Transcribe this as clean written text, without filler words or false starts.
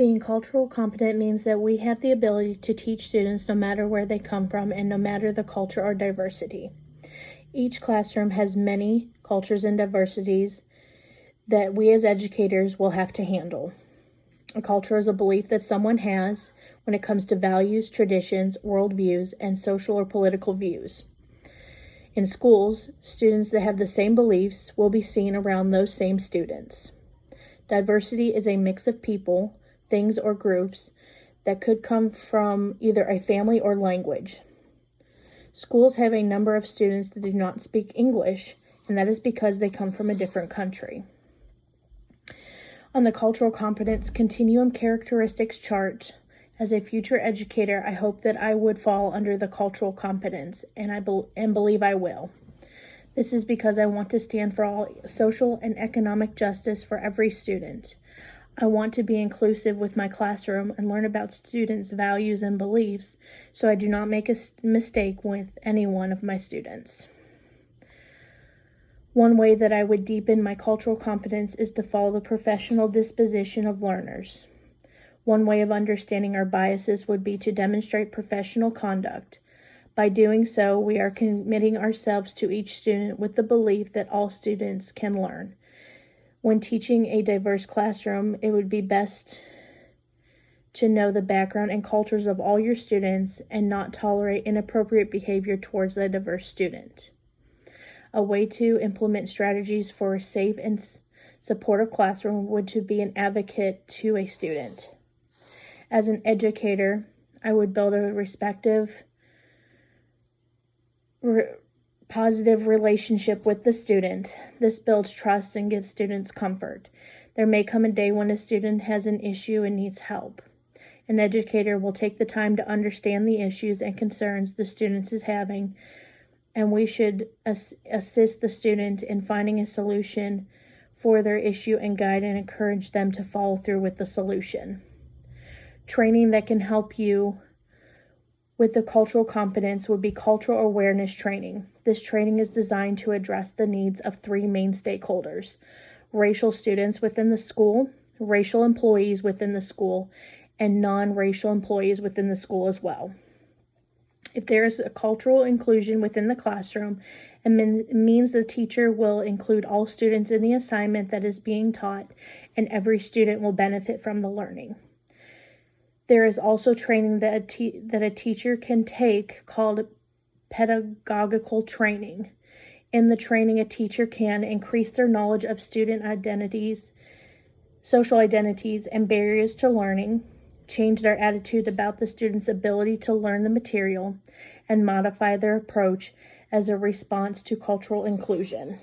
Being cultural competent means that we have the ability to teach students no matter where they come from and no matter the culture or diversity. Each classroom has many cultures and diversities that we as educators will have to handle. A culture is a belief that someone has when it comes to values, traditions, worldviews, and social or political views. In schools, students that have the same beliefs will be seen around those same students. Diversity is a mix of people, things, or groups that could come from either a family or language. Schools have a number of students that do not speak English, and that is because they come from a different country. On the cultural competence continuum-Characteristics chart, as a future educator, I hope that I would fall under the cultural competence, and believe I will. This is because I want to stand for all social and economic justice for every student. I want to be inclusive with my classroom and learn about students' values and beliefs, so I do not make a mistake with any one of my students. One way that I would deepen my cultural competence is to follow the professional disposition of learners. One way of understanding our biases would be to demonstrate professional conduct. By doing so, we are committing ourselves to each student with the belief that all students can learn. When teaching a diverse classroom, it would be best to know the background and cultures of all your students and not tolerate inappropriate behavior towards a diverse student. A way to implement strategies for a safe and supportive classroom would to be an advocate to a student. As an educator, I would build a positive relationship with the student. This builds trust and gives students comfort. There may come a day when a student has an issue and needs help. An educator will take the time to understand the issues and concerns the student is having, and we should assist the student in finding a solution for their issue and guide and encourage them to follow through with the solution. Training that can help you with the cultural competence would be cultural awareness training. This training is designed to address the needs of three main stakeholders: racial students within the school, racial employees within the school, and non-racial employees within the school as well. If there is a cultural inclusion within the classroom, it means the teacher will include all students in the assignment that is being taught, and every student will benefit from the learning. There is also training that a teacher can take called pedagogical training. In the training, a teacher can increase their knowledge of student identities, social identities, and barriers to learning, change their attitude about the student's ability to learn the material, and modify their approach as a response to cultural inclusion.